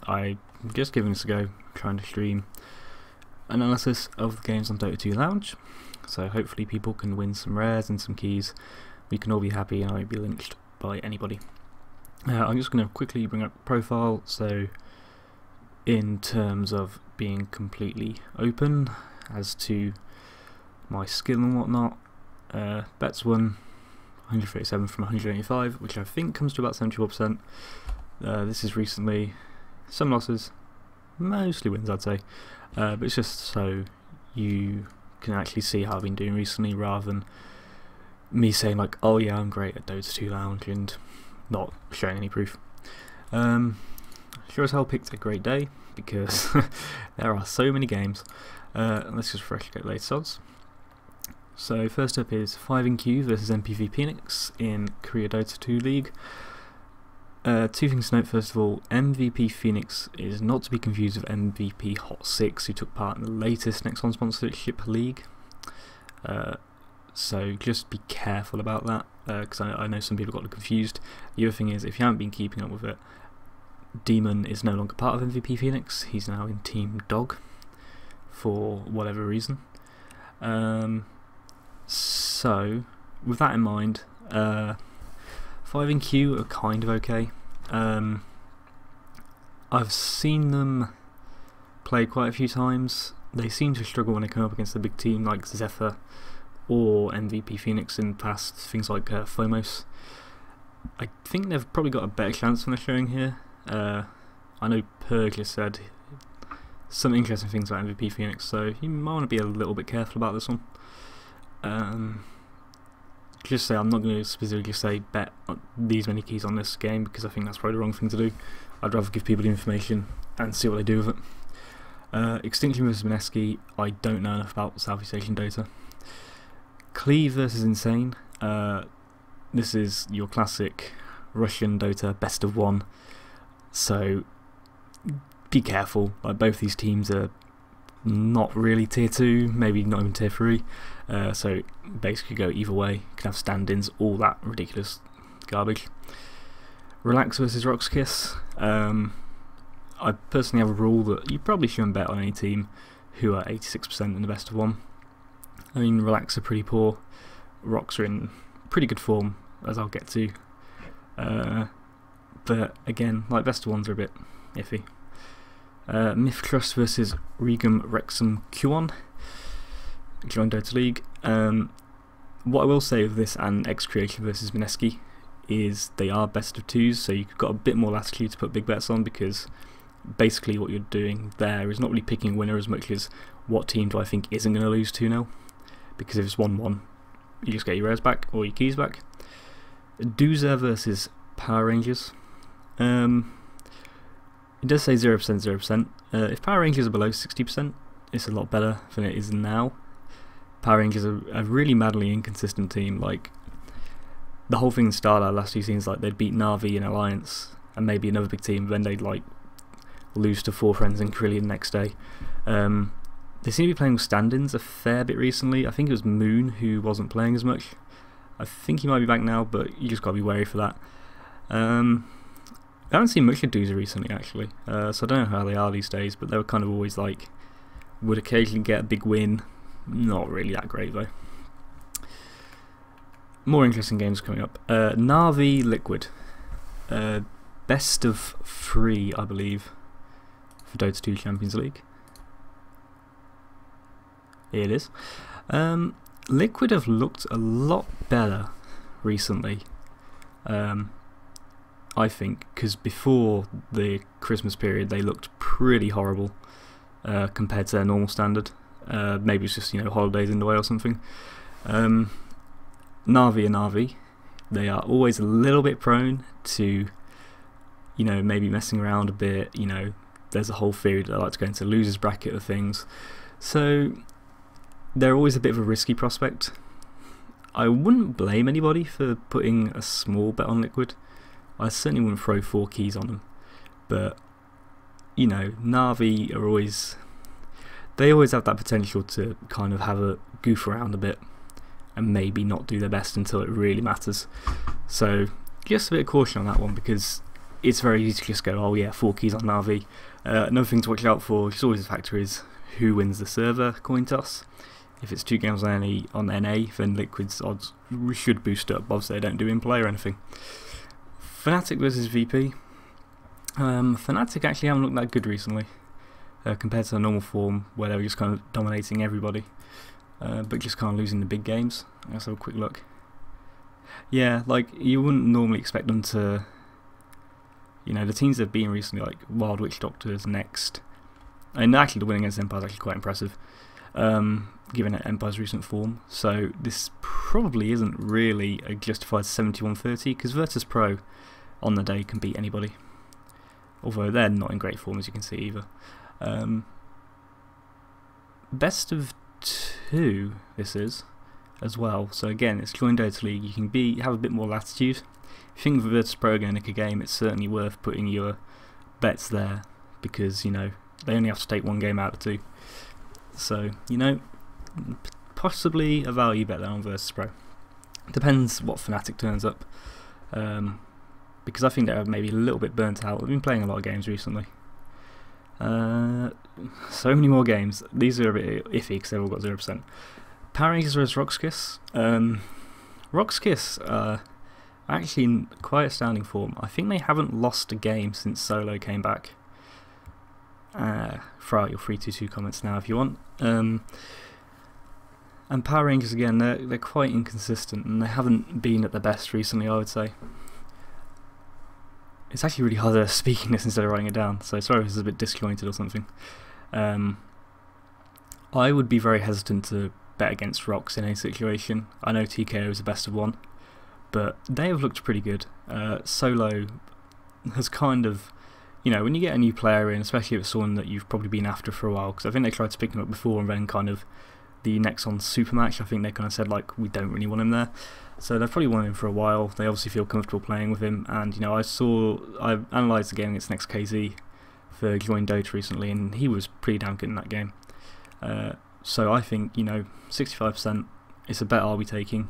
I'm just giving this a go, trying to stream analysis of the games on Dota 2 Lounge, so hopefully people can win some rares and some keys. We can all be happy and I won't be lynched by anybody. I'm just going to quickly bring up profile, so in terms of being completely open as to my skill and whatnot, bets won 137 from 185, which I think comes to about 74%. This is recently, some losses, mostly wins I'd say, but it's just so you can actually see how I've been doing recently rather than me saying like, oh yeah, I'm great at Dota 2 Lounge and not showing any proof. Sure as hell picked a great day because there are so many games. Let's just refresh, get the latest odds. So first up is 5InQ versus MPV Phoenix in Korea Dota 2 League. Two things to note. First of all, MVP Phoenix is not to be confused with MVP Hot 6, who took part in the latest Next On sponsorship league. So just be careful about that, because I know some people got confused. The other thing is, if you haven't been keeping up with it, Demon is no longer part of MVP Phoenix. He's now in Team Dog for whatever reason. So with that in mind, 5InQ are kind of okay. I've seen them play quite a few times. They seem to struggle when they come up against a big team like Zephyr or MVP Phoenix in the past, things like Fomos. I think they've probably got a better chance than they're showing here. I know Purge has said some interesting things about MVP Phoenix, so you might want to be a little bit careful about this one. Just say I'm not going to specifically say bet these many keys on this game, because I think that's probably the wrong thing to do. I'd rather give people the information and see what they do with it. Extinction vs Mineski, I don't know enough about Southeast Asian Dota. Cleve versus Insane, this is your classic Russian Dota best of one, so be careful. Like, both these teams are not really tier 2, maybe not even tier 3, so basically go either way. You can have stand-ins, all that ridiculous garbage. Relax versus Rock's Kiss, I personally have a rule that you probably shouldn't bet on any team who are 86% in the best of one. I mean, Relax are pretty poor, Rocks are in pretty good form, as I'll get to, but again, like, best of ones are a bit iffy. Myth Trust versus Regum Wrexham Q1, joined Dota League. What I will say of this and X Creation versus Mineski is they are best of 2s, so you've got a bit more latitude to put big bets on, because basically what you're doing there is not really picking a winner as much as what team do I think isn't going to lose 2-0, because if it's 1-1 you just get your rares back or your keys back. Doozer versus Power Rangers. It does say 0%, 0%. If Power Rangers are below 60%, it's a lot better than it is now. Power Rangers are a really madly inconsistent team. Like, the whole thing started last few seasons like they'd beat Na'Vi in Alliance and maybe another big team, then they'd like lose to 4 Friends and Krillian the next day. They seem to be playing with stand-ins a fair bit recently. I think it was Moon who wasn't playing as much. I think he might be back now, but you just got to be wary for that. I haven't seen much of Doozer recently actually, so I don't know how they are these days, but they were kind of always like, would occasionally get a big win. Not really that great though. More interesting games coming up. Na'Vi Liquid. Best of 3, I believe, for Dota 2 Champions League. Here it is. Liquid have looked a lot better recently, I think, because before the Christmas period they looked pretty horrible compared to their normal standard. Maybe it's just, you know, holidays in the way or something. Na'Vi and Na'Vi, they are always a little bit prone to, you know, maybe messing around a bit. You know, there's a whole theory that I like to go into losers bracket of things, so they're always a bit of a risky prospect. I wouldn't blame anybody for putting a small bet on Liquid. I certainly wouldn't throw 4 keys on them, but you know, Na'Vi are always, they always have that potential to kind of have a goof around a bit and maybe not do their best until it really matters. So just a bit of caution on that one, because it's very easy to just go, oh yeah, 4 keys on Na'Vi. Another thing to watch out for, which is always a factor, is who wins the server coin toss. If it's 2 games on NA, then Liquid's odds should boost up. Obviously, they don't do in-play or anything. Fnatic versus VP. Fnatic actually haven't looked that good recently, compared to the normal form, where they were just kind of dominating everybody, but just kind of losing the big games. Let's have a quick look. Yeah, like, you wouldn't normally expect them to, you know, the teams they've been recently, like Wild Witch Doctors, Next, and actually the win against Empire is actually quite impressive, given Empire's recent form. So this probably isn't really a justified 71-30, because Virtus Pro on the day can beat anybody, although they're not in great form, as you can see, either. Best of 2 this is as well, so again, it's joined Dota League. You can have a bit more latitude. If you think Virtus Pro are going to nick a game, it's certainly worth putting your bets there, because, you know, they only have to take 1 game out of 2. So, you know, possibly a value bet there on Virtus Pro. Depends what Fnatic turns up, because I think they're maybe a little bit burnt out. They've been playing a lot of games recently. So many more games. These are a bit iffy because they've all got 0%. Power Rangers versus Roxkiss. Roxkiss are actually in quite astounding form. I think they haven't lost a game since Solo came back. Throw out your 322 comments now if you want. And Power Rangers, again, they're quite inconsistent, and they haven't been at their best recently, I would say. It's actually really hard speaking this instead of writing it down, so sorry if this is a bit disjointed or something. I would be very hesitant to bet against Rox in any situation. I know TKO is the best of 1, but they have looked pretty good. Solo has kind of, you know, when you get a new player in, especially if it's someone that you've probably been after for a while, because I think they tried to pick him up before, and then kind of the Nexon Super Match, I think they kind of said, like, we don't really want him there. So they've probably wanted him for a while. They obviously feel comfortable playing with him, and, you know, I analysed the game against Next KZ for Join Dota recently, and he was pretty damn good in that game. So I think, you know, 65% is a bet I'll be taking,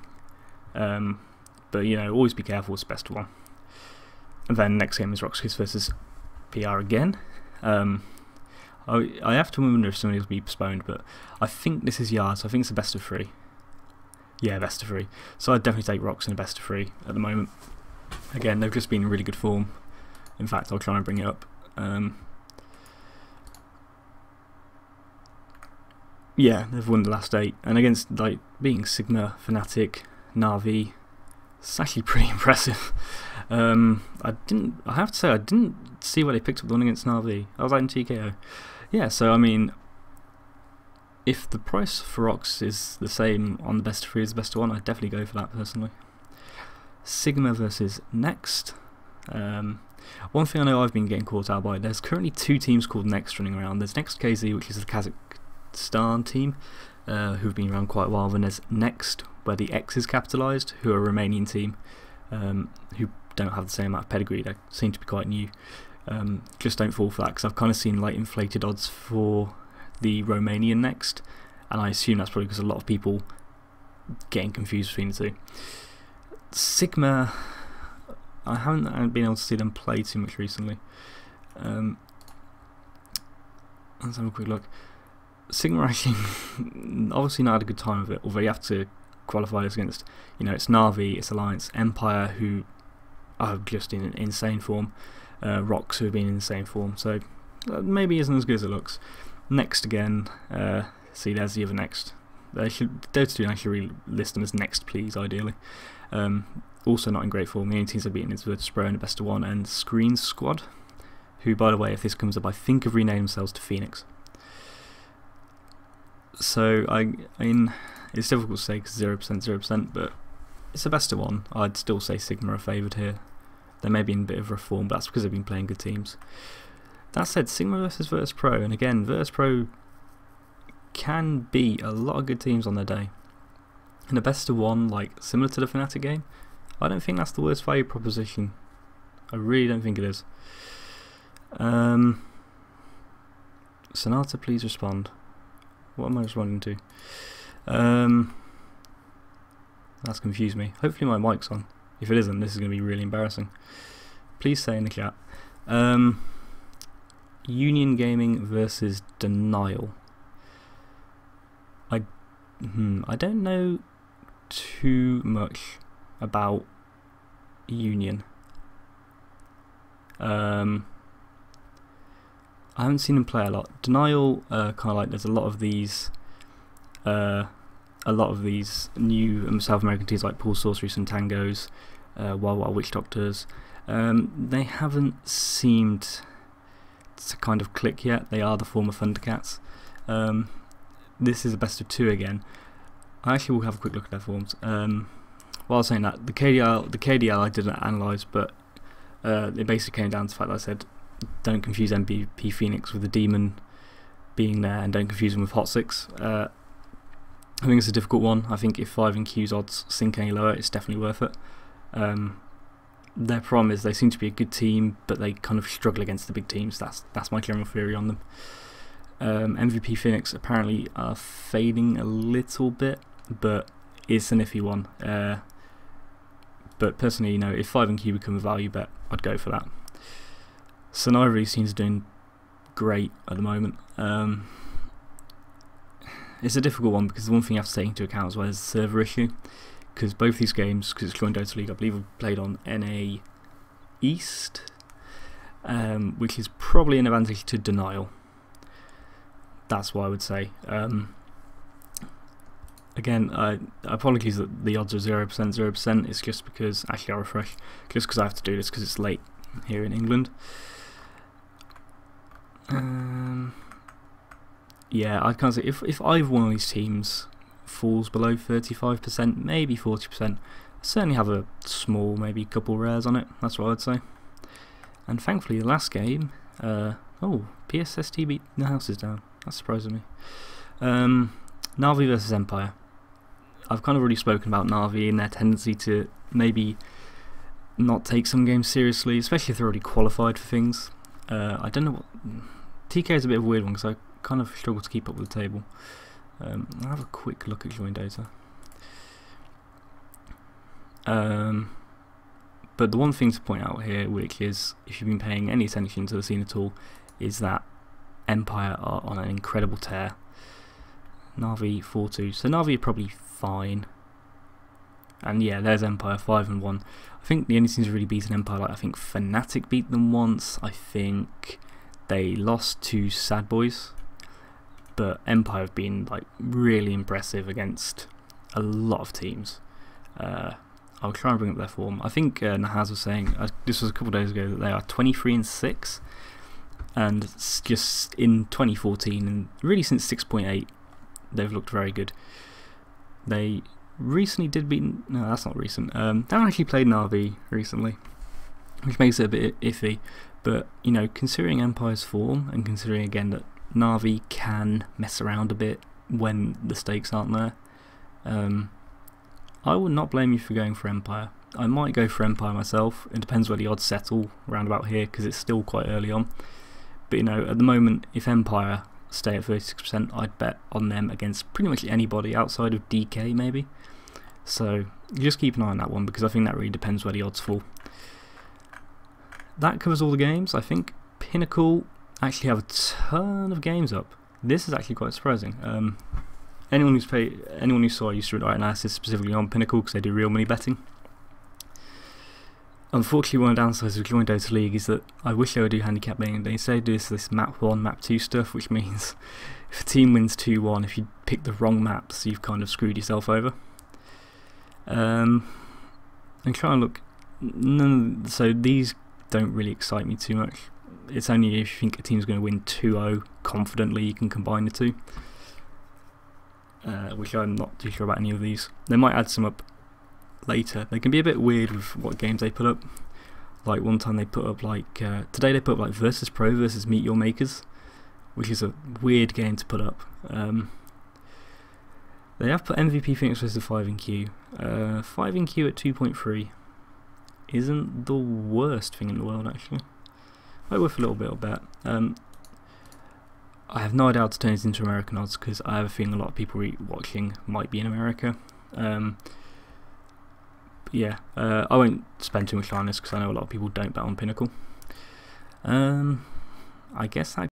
but, you know, always be careful, it's best of 1. And then next game is Roxkiss versus PR again. I have to wonder if somebody will be postponed, but I think this is Yard, so I think it's a best of 3. Yeah, best of 3. So I'd definitely take Rox in a best of 3 at the moment. Again, they've just been in really good form. In fact, I'll try and bring it up. Yeah, they've won the last 8, and against, like, beating Sigma, Fnatic, Na'Vi, it's actually pretty impressive. I have to say, I didn't see where they picked up the one against Na'Vi. I was like in TKO. Yeah, so I mean, if the price for Rox is the same on the best of 3 as the best of 1, I'd definitely go for that personally. Sigma versus Next. One thing I know I've been getting caught out by, there's currently 2 teams called Next running around. There's Next KZ, which is the Kazakhstan team, who've been around quite a while. Then there's Next, where the X is capitalised, who are a Romanian team, who don't have the same amount of pedigree. They seem to be quite new. Just don't fall for that, because I've kind of seen like inflated odds for the Romanian Next, and I assume that's probably because a lot of people getting confused between the 2. Sigma, I haven't been able to see them play too much recently. Let's have a quick look. Sigma actually obviously not had a good time of it, although you have to qualify this against, you know, it's Na'Vi, it's Alliance, Empire, who are just in insane form, Rox, who have been in insane form, so maybe isn't as good as it looks. Next again, see, there's the other Next. Dota 2 actually list them as Next, please, ideally. Also not in great form. The only teams they've beaten is Virtus Pro in the best of 1 and Screen Squad, who, by the way, if this comes up, I think have renamed themselves to Phoenix. So, I mean, it's difficult to say because 0%, but it's a best of 1. I'd still say Sigma are favoured here. They may be in a bit of reform, but that's because they've been playing good teams. That said, Sigma versus Virtus Pro, and again, Virtus Pro can beat a lot of good teams on their day. In a best of 1, like similar to the Fnatic game, I don't think that's the worst value proposition. I really don't think it is. Sonata, please respond. What am I responding to? That's confused me. Hopefully my mic's on. If it isn't, this is going to be really embarrassing. please say in the chat. Union Gaming versus Denial. I don't know too much about Union. I haven't seen them play a lot. Denial, kind of like there's a lot of these new South American teams like Pool Sorceries and Tangos, Wild Wild Witch Doctors. They haven't seemed to kind of click yet. They are the former Thundercats. This is a best of 2 again. I actually will have a quick look at their forms. While I was saying that, the KDL I didn't analyse, but it basically came down to the fact that I said don't confuse MVP Phoenix with the Demon being there, and don't confuse them with Hot 6. I think it's a difficult one. I think if 5 and Q's odds sink any lower, it's definitely worth it. Their problem is they seem to be a good team, but they kind of struggle against the big teams. That's my general theory on them. MVP Phoenix apparently are fading a little bit, but it's an iffy one. But personally, you know, if 5 and Q become a value bet, I'd go for that. Sonari seems doing great at the moment. It's a difficult one because the one thing you have to take into account as well is the server issue. Because both these games, because it's joined Dota League, I believe have played on NA East, which is probably an advantage to Denial. That's what I would say. Again, apologies that the odds are 0%. It's just because, actually I'll refresh, just because I have to do this because it's late here in England. Yeah, I can't say, if either one of these teams falls below 35%, maybe 40%, I certainly have a small, maybe a couple rares on it. That's what I'd say. And thankfully the last game, oh, PSST beat the houses down. That's surprising me. Na'Vi versus Empire. I've kind of already spoken about Na'Vi and their tendency to maybe not take some games seriously, especially if they're already qualified for things. I don't know what... TK is a bit of a weird one because I kind of struggle to keep up with the table. I'll have a quick look at join data. But the one thing to point out here, which is, if you've been paying any attention to the scene at all, is that Empire are on an incredible tear. Na'Vi 4-2, so Na'Vi are probably fine. And yeah, there's Empire 5-1. I think the only teams really beaten Empire, like I think Fnatic beat them once. I think they lost to Sad Boys. But Empire have been like really impressive against a lot of teams. I'll try and bring up their form. I think Nahaz was saying, this was a couple of days ago, that they are 23-6, and just in 2014 and really since 6.8 they've looked very good. They recently did beat, no that's not recent, they haven't actually played Na'Vi recently, which makes it a bit iffy, but you know, considering Empire's form and considering again that Na'Vi can mess around a bit when the stakes aren't there, I would not blame you for going for Empire. I might go for Empire myself. It depends where the odds settle around about here because it's still quite early on. But you know, at the moment, if Empire stay at 36%, I'd bet on them against pretty much anybody outside of DK maybe. So just keep an eye on that one because I think that really depends where the odds fall. That covers all the games. I think Pinnacle actually have a ton of games up. This is actually quite surprising. Anyone who saw I used to write analysis specifically on Pinnacle because they do real money betting. Unfortunately, one of the downsides of joining Dota League is that I wish they would do handicap betting. They say do this map 1, map 2 stuff, which means if a team wins 2-1, if you pick the wrong maps, you've kind of screwed yourself over. And try and look. So these don't really excite me too much. It's only if you think a team's going to win 2-0 confidently you can combine the two. Which I'm not too sure about any of these. They might add some up later. They can be a bit weird with what games they put up. Like one time they put up like, today they put up like Versus Pro versus Meet Your Makers, which is a weird game to put up. They have put MVP Phoenix versus 5 in Q. 5 in Q at 2.3 isn't the worst thing in the world actually. I worth a little bit of bet. I have no idea how to turn it into American odds because I have a feeling a lot of people watching might be in America. But yeah, I won't spend too much time on this because I know a lot of people don't bet on Pinnacle. I guess that